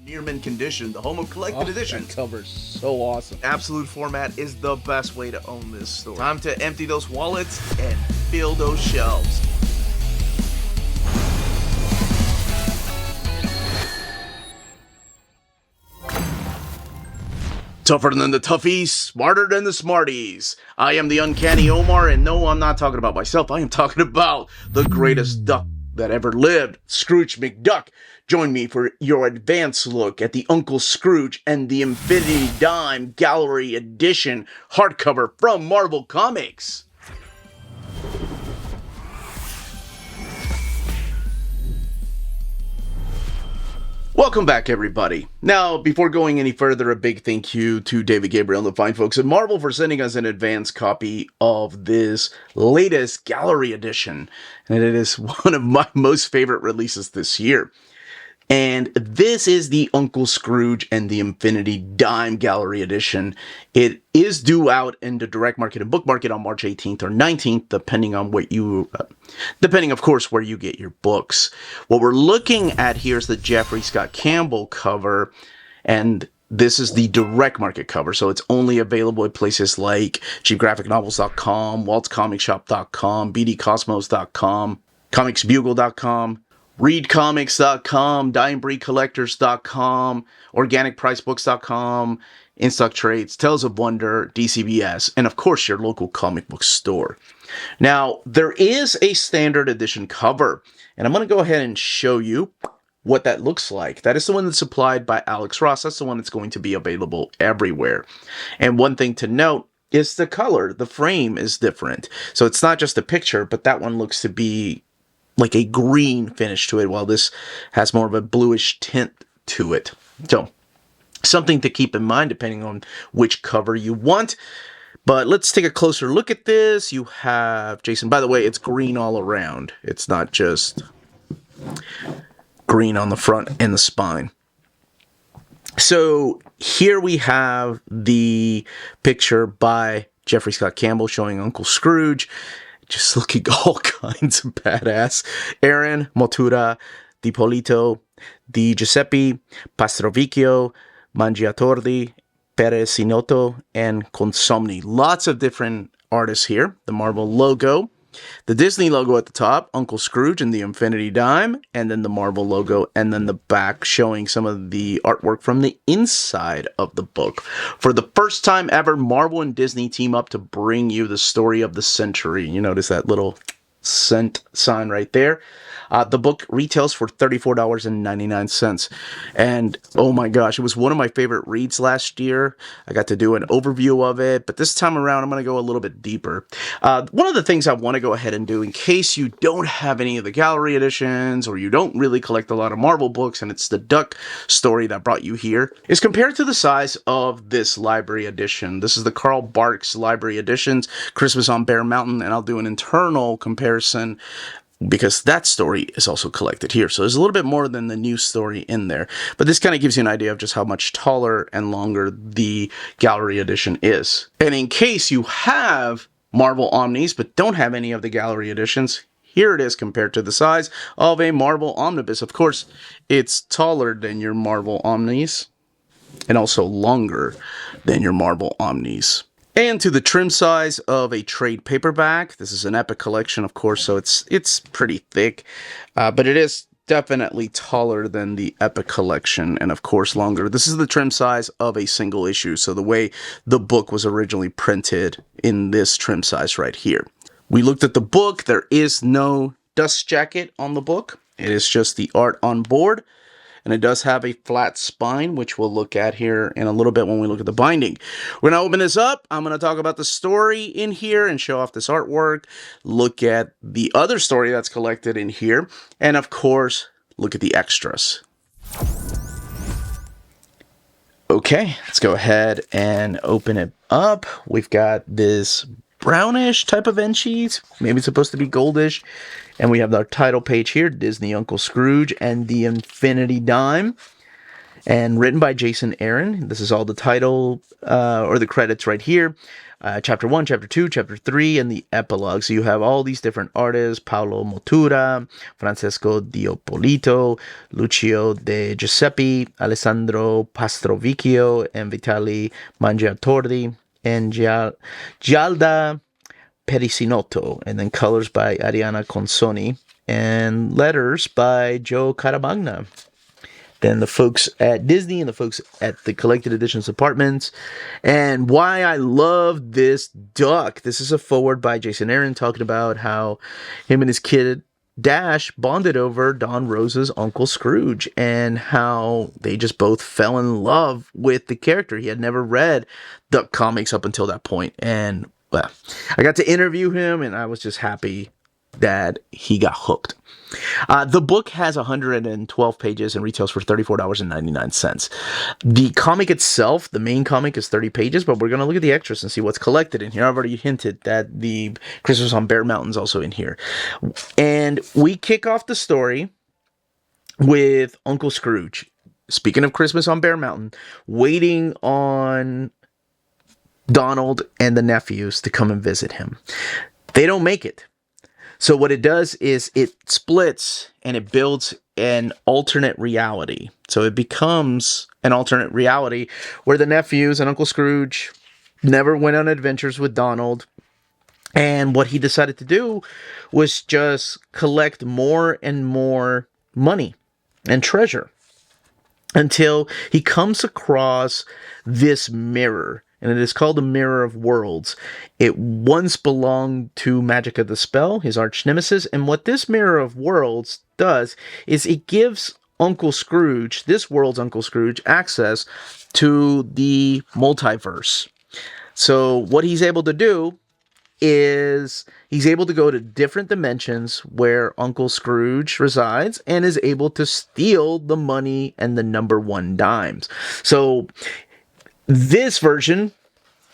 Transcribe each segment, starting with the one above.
Near mint condition, the home of collected editions. That cover's so awesome. Absolute format is the best way to own this store. Time to empty those wallets and fill those shelves. Tougher than the toughies, smarter than the smarties. I am the Uncanny Omar, and no, I'm not talking about myself. I am talking about the greatest duck that ever lived, Scrooge McDuck. Join me for your advanced look at the Uncle Scrooge and the Infinity Dime Gallery Edition hardcover from Marvel Comics. Welcome back, everybody. Now, before going any further, a big thank you to David Gabriel and the fine folks at Marvel for sending us an advanced copy of this latest gallery edition. And it is one of my most favorite releases this year. And this is the Uncle Scrooge and the Infinity Dime Gallery Edition. It is due out in the direct market and book market on March 18th or 19th, depending on what you, of course, where you get your books. What we're looking at here is the Jeffrey Scott Campbell cover, and this is the direct market cover, so it's only available at places like cheapgraphicnovels.com, waltzcomicshop.com, bdcosmos.com, comicsbugle.com, readcomics.com, dyingbreedcollectors.com, organicpricebooks.com, InStock Trades, Tales of Wonder, DCBS, and of course your local comic book store. Now, there is a standard edition cover, and I'm going to go ahead and show you what that looks like. That is the one that's supplied by Alex Ross. That's the one that's going to be available everywhere. And one thing to note is the color. The frame is different. So it's not just a picture, but that one looks to be like a green finish to it, while this has more of a bluish tint to it. So, something to keep in mind depending on which cover you want. But let's take a closer look at this. You have Jason. By the way, it's green all around. It's not just green on the front and the spine. So, here we have the picture by Jeffrey Scott Campbell showing Uncle Scrooge, just looking all kinds of badass. Aaron, Motura, Di Polito, Di Giuseppe, Pastrovicchio, Mangiatordi, Perez Sinotto, and Consomni. Lots of different artists here. The Marvel logo, the Disney logo at the top, Uncle Scrooge and the Infinity Dime, and then the Marvel logo, and then the back showing some of the artwork from the inside of the book. For the first time ever, Marvel and Disney team up to bring you the story of the century. You notice that little cent sign right there. The book retails for $34.99. And oh my gosh, it was one of my favorite reads last year. I got to do an overview of it, but this time around, I'm going to go a little bit deeper. One of the things I want to go ahead and do, in case you don't have any of the gallery editions, or you don't really collect a lot of Marvel books, and it's the Duck story that brought you here, is compared to the size of this library edition. This is the Carl Barks library editions, Christmas on Bear Mountain, and I'll do an internal comparison because that story is also collected here. So there's a little bit more than the new story in there. But this kind of gives you an idea of just how much taller and longer the gallery edition is. And in case you have Marvel Omnis but don't have any of the gallery editions, here it is compared to the size of a Marvel Omnibus. Of course, it's taller than your Marvel Omnis and also longer than your Marvel Omnis. And to the trim size of a trade paperback. This is an Epic collection, of course, so it's pretty thick, but it is definitely taller than the Epic collection, and of course longer. This is the trim size of a single issue, so the way the book was originally printed in this trim size right here. We looked at the book. There is no dust jacket on the book. It is just the art on board. And it does have a flat spine, which we'll look at here in a little bit when we look at the binding. We're going to open this up. I'm going to talk about the story in here and show off this artwork. Look at the other story that's collected in here. And of course, look at the extras. Okay, let's go ahead and open it up. We've got this brownish type of end sheet. Maybe it's supposed to be goldish. And we have our title page here, Disney Uncle Scrooge and the Infinity Dime. and written by Jason Aaron. This is all the title or the credits right here. Chapter 1, Chapter 2, Chapter 3, and the epilogue. So you have all these different artists: Paolo Motura, Francesco Diopolito, Lucio De Giuseppe, Alessandro Pastrovicchio, and Vitali Mangiatordi, and Gialda Perisinotto, and then colors by Ariana Consoni, and letters by Joe Caramagna. Then the folks at Disney and the folks at the Collected Editions departments. And why I love this duck. This is a foreword by Jason Aaron talking about how him and his kid Dash bonded over Don Rosa's Uncle Scrooge and how they just both fell in love with the character. He had never read Duck comics up until that point. And well, I got to interview him and I was just happy that he got hooked. The book has 112 pages and retails for $34.99. The comic itself, the main comic, is 30 pages, but we're going to look at the extras and see what's collected in here. I've already hinted that the Christmas on Bear Mountain is also in here. And we kick off the story with Uncle Scrooge, speaking of Christmas on Bear Mountain, waiting on Donald and the nephews to come and visit him. They don't make it. So what it does is it splits and it builds an alternate reality. So it becomes an alternate reality where the nephews and Uncle Scrooge never went on adventures with Donald. And what he decided to do was just collect more and more money and treasure until he comes across this mirror. And it is called the Mirror of Worlds. It once belonged to Magica the Spell, his arch nemesis. And what this Mirror of Worlds does is it gives Uncle Scrooge, this world's Uncle Scrooge, access to the multiverse. So what he's able to do is he's able to go to different dimensions where Uncle Scrooge resides and is able to steal the money and the number one dimes. So this version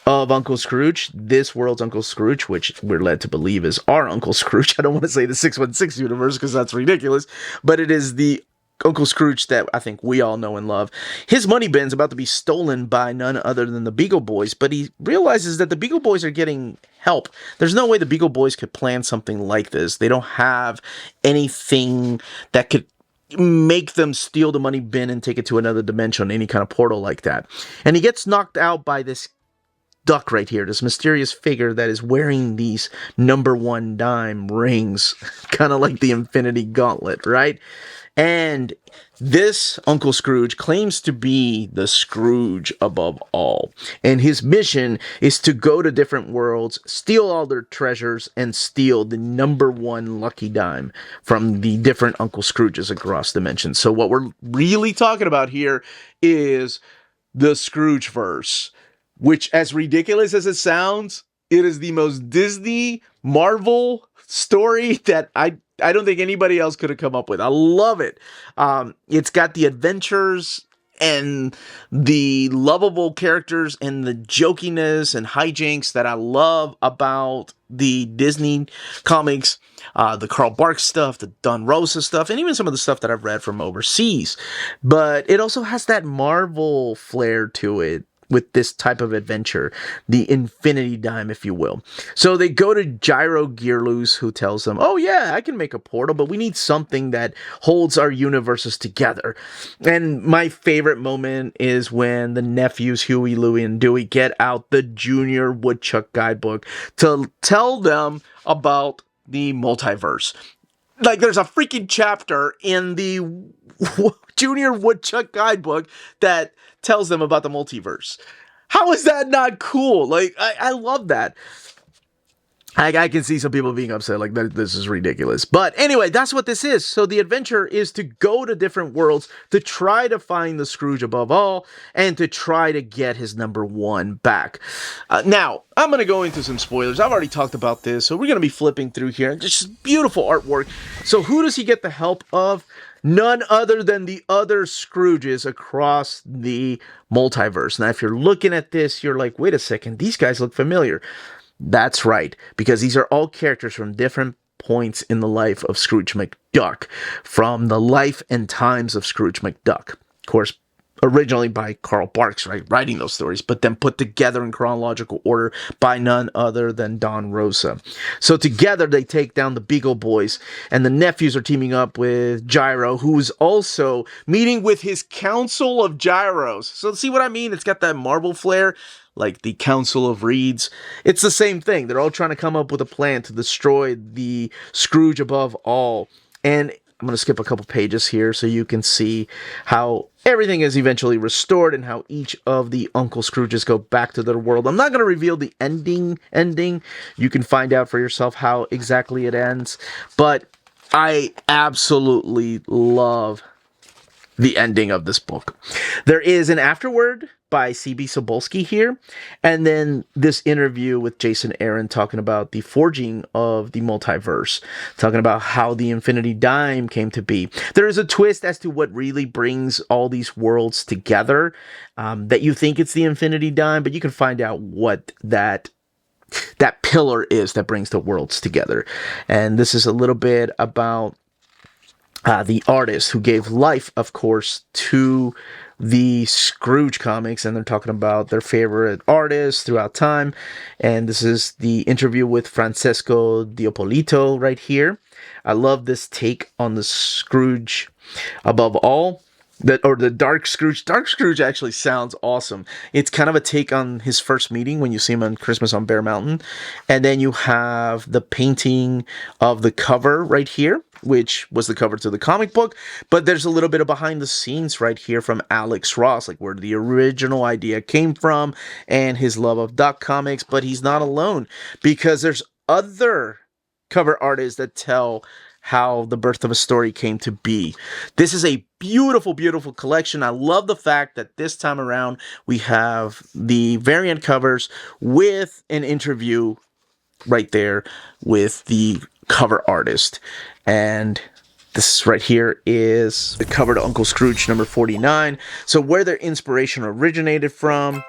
of Uncle Scrooge, this world's Uncle Scrooge, which we're led to believe is our Uncle Scrooge. I don't want to say the 616 universe because that's ridiculous, but it is the Uncle Scrooge that I think we all know and love. His money bin's about to be stolen by none other than the Beagle Boys, but he realizes that the Beagle Boys are getting help. There's no way the Beagle Boys could plan something like this. They don't have anything that could make them steal the money bin and take it to another dimension, any kind of portal like that. And he gets knocked out by this duck right here, this mysterious figure that is wearing these number one dime rings, kind of like the Infinity Gauntlet, right? And this Uncle Scrooge claims to be the Scrooge above all. And his mission is to go to different worlds, steal all their treasures, and steal the number one lucky dime from the different Uncle Scrooges across dimensions. So what we're really talking about here is the Scroogeverse, which, as ridiculous as it sounds, it is the most Disney Marvel story that I don't think anybody else could have come up with. I love it. It's got the adventures and the lovable characters and the jokiness and hijinks that I love about the Disney comics, the Carl Barks stuff, the Don Rosa stuff, and even some of the stuff that I've read from overseas. But it also has that Marvel flair to it, with this type of adventure, the Infinity Dime, if you will. So they go to Gyro Gearloose, who tells them, oh yeah, I can make a portal, but we need something that holds our universes together. And my favorite moment is when the nephews, Huey, Louie, and Dewey, get out the Junior Woodchuck guidebook to tell them about the multiverse. Like, there's a freaking chapter in the Junior Woodchuck guidebook that tells them about the multiverse. How is that not cool? Like, I love that. I can see some people being upset, like, this is ridiculous. But anyway, that's what this is. So the adventure is to go to different worlds to try to find the Scrooge above all and to try to get his number one back. Now, I'm going to go into some spoilers. I've already talked about this, so we're going to be flipping through here. Just beautiful artwork. So who does he get the help of? None other than the other Scrooges across the multiverse. Now, if you're looking at this, you're like, wait a second, these guys look familiar. That's right, because these are all characters from different points in the life of Scrooge McDuck, from the life and times of Scrooge McDuck. Of course, originally by Carl Barks, right, writing those stories, but then put together in chronological order by none other than Don Rosa. So together they take down the Beagle Boys, and the nephews are teaming up with Gyro, who is also meeting with his Council of Gyros. So see what I mean? It's got that Marvel flair, like the Council of Reeds. It's the same thing. They're all trying to come up with a plan to destroy the Scrooge above all. And I'm going to skip a couple pages here so you can see how everything is eventually restored and how each of the Uncle Scrooges go back to their world. I'm not going to reveal the ending. You can find out for yourself how exactly it ends. But I absolutely love the ending of this book. There is an afterword by C.B. Sobolski here, and then this interview with Jason Aaron talking about the forging of the multiverse, talking about how the Infinity Dime came to be. There is a twist as to what really brings all these worlds together, that you think it's the Infinity Dime, but you can find out what that pillar is that brings the worlds together. And this is a little bit about the artist who gave life, of course, to the Scrooge comics, and they're talking about their favorite artists throughout time. And this is the interview with Francesco Diopolito right here. I love this take on the Scrooge above all. The Dark Scrooge. Dark Scrooge actually sounds awesome. It's kind of a take on his first meeting when you see him on Christmas on Bear Mountain. And then you have the painting of the cover right here, which was the cover to the comic book. But there's a little bit of behind the scenes right here from Alex Ross, like where the original idea came from and his love of Duck comics. But he's not alone, because there's other cover artists that tell how the birth of a story came to be. This is a beautiful, beautiful collection. I love the fact that this time around we have the variant covers with an interview right there with the cover artist. And this right here is the cover to Uncle Scrooge number 49. So where their inspiration originated from,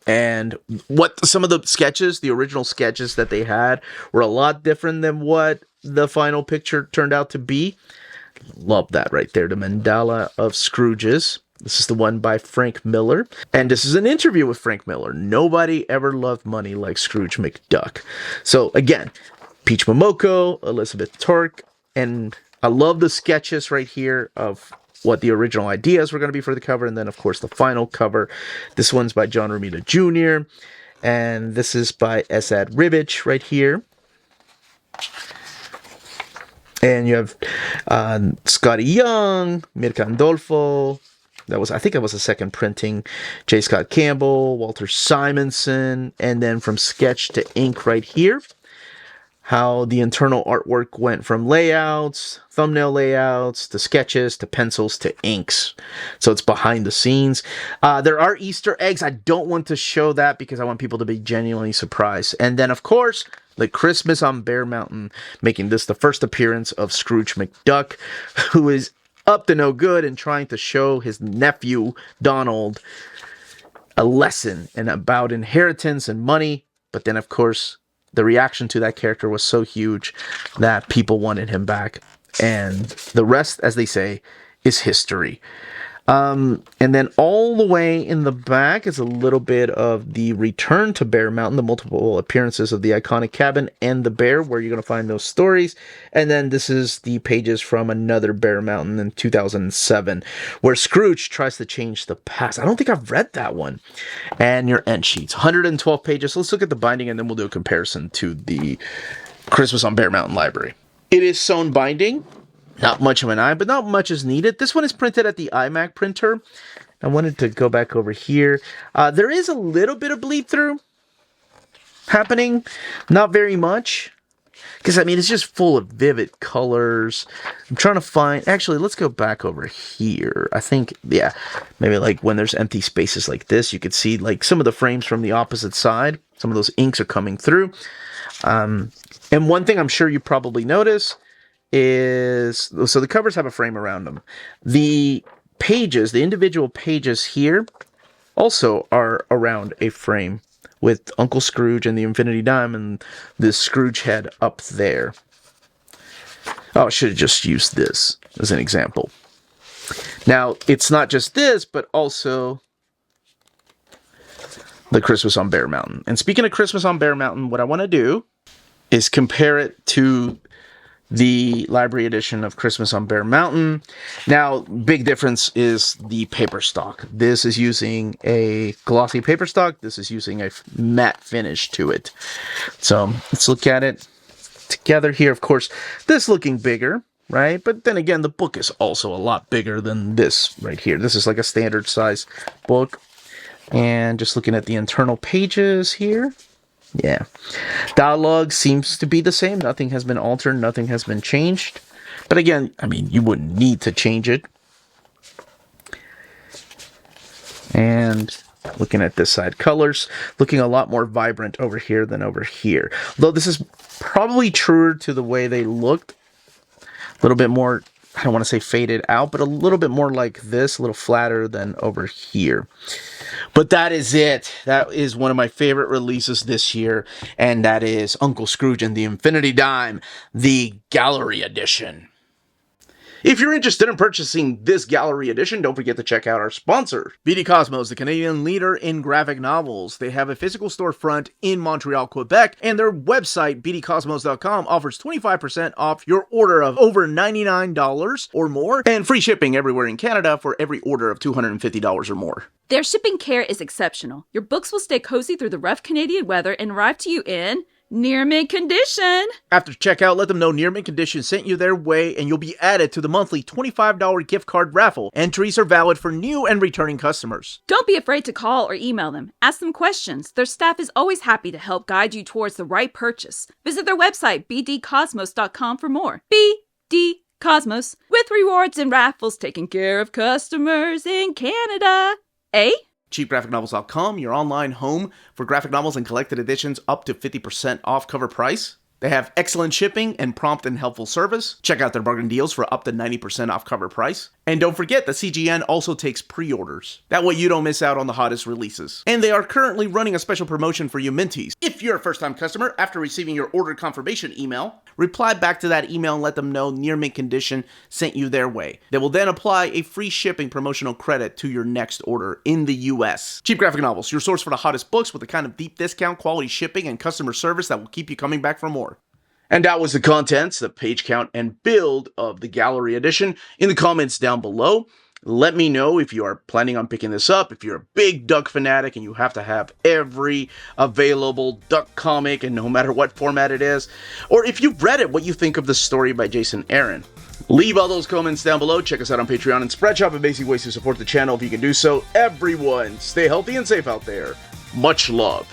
and what some of the sketches, the original sketches that they had, were a lot different than what the final picture turned out to be. Love that right there, the Mandala of Scrooges. This is the one by Frank Miller. And this is an interview with Frank Miller. Nobody ever loved money like Scrooge McDuck. So again, Peach Momoko, Elizabeth Turk, and I love the sketches right here of what the original ideas were going to be for the cover, and then of course the final cover. This one's by John Romita Jr., and this is by Esad Ribic right here. And you have Scotty Young, Mirka Andolfo. I think that was the second printing. J. Scott Campbell, Walter Simonson, and then from sketch to ink right here, how the internal artwork went from layouts, thumbnail layouts, to sketches, to pencils, to inks. So it's behind the scenes. There are Easter eggs. I don't want to show that because I want people to be genuinely surprised. And then, of course, the Christmas on Bear Mountain, making this the first appearance of Scrooge McDuck, who is up to no good and trying to show his nephew, Donald, a lesson and about inheritance and money. But then, of course, the reaction to that character was so huge that people wanted him back. And the rest, as they say, is history. And then all the way in the back is a little bit of the return to Bear Mountain, the multiple appearances of the iconic cabin and the bear, where you're going to find those stories. And then this is the pages from another Bear Mountain in 2007, where Scrooge tries to change the past. I don't think I've read that one. And your end sheets, 112 pages. So let's look at the binding, and then we'll do a comparison to the Christmas on Bear Mountain library. It is sewn binding. Not much of an eye, but not much is needed. This one is printed at the iMac printer. I wanted to go back over here. There is a little bit of bleed through happening. Not very much. Because, I mean, it's just full of vivid colors. I'm trying to find... Actually, let's go back over here. I think, yeah, maybe like when there's empty spaces like this, you could see like some of the frames from the opposite side. Some of those inks are coming through. And one thing I'm sure you probably notice is, so the covers have a frame around them. The pages, the individual pages here, also are around a frame with Uncle Scrooge and the Infinity Dime and this Scrooge head up there. Oh, I should have just used this as an example. Now, it's not just this, but also the Christmas on Bear Mountain. And speaking of Christmas on Bear Mountain, what I want to do is compare it to the library edition of Christmas on Bear Mountain. Now, big difference is the paper stock. This is using a glossy paper stock. This is using a matte finish to it. So let's look at it together here. Of course, this looking bigger, right? But then again, the book is also a lot bigger than this right here. This is like a standard size book. And just looking at the internal pages here. Yeah. Dialogue seems to be the same. Nothing has been altered. Nothing has been changed. But again, I mean, you wouldn't need to change it. And looking at this side, colors looking a lot more vibrant over here than over here. Though this is probably truer to the way they looked. A little bit more, I don't want to say faded out, but a little bit more like this, a little flatter than over here. But that is it. That is one of my favorite releases this year, and that is Uncle Scrooge and the Infinity Dime, the Gallery Edition. If you're interested in purchasing this Gallery Edition, don't forget to check out our sponsor, BD Cosmos, the Canadian leader in graphic novels. They have a physical storefront in Montreal, Quebec, and their website, bdcosmos.com, offers 25% off your order of over $99 or more, and free shipping everywhere in Canada for every order of $250 or more. Their shipping care is exceptional. Your books will stay cozy through the rough Canadian weather and arrive to you in near mint condition. After checkout, let them know Near Mint Condition sent you their way, and you'll be added to the monthly $25 gift card raffle. Entries are valid for new and returning customers. Don't be afraid to call or email them. Ask them questions. Their staff is always happy to help guide you towards the right purchase. Visit their website, bdcosmos.com, for more. BD Cosmos, with rewards and raffles taking care of customers in Canada. Eh? CheapGraphicNovels.com, your online home for graphic novels and collected editions up to 50% off cover price. They have excellent shipping and prompt and helpful service. Check out their bargain deals for up to 90% off cover price. And don't forget that CGN also takes pre-orders. That way you don't miss out on the hottest releases. And they are currently running a special promotion for you Minties. If you're a first-time customer, after receiving your order confirmation email, reply back to that email and let them know Near Mint Condition sent you their way. They will then apply a free shipping promotional credit to your next order in the US. Cheap Graphic Novels, your source for the hottest books with the kind of deep discount, quality shipping, and customer service that will keep you coming back for more. And that was the contents, the page count, and build of the Gallery Edition. In the comments down below, let me know if you are planning on picking this up, if you're a big Duck fanatic and you have to have every available Duck comic, and no matter what format it is, or if you've read it, what you think of the story by Jason Aaron. Leave all those comments down below. Check us out on Patreon and Spreadshop, amazing ways to support the channel if you can do so. Everyone, stay healthy and safe out there. Much love.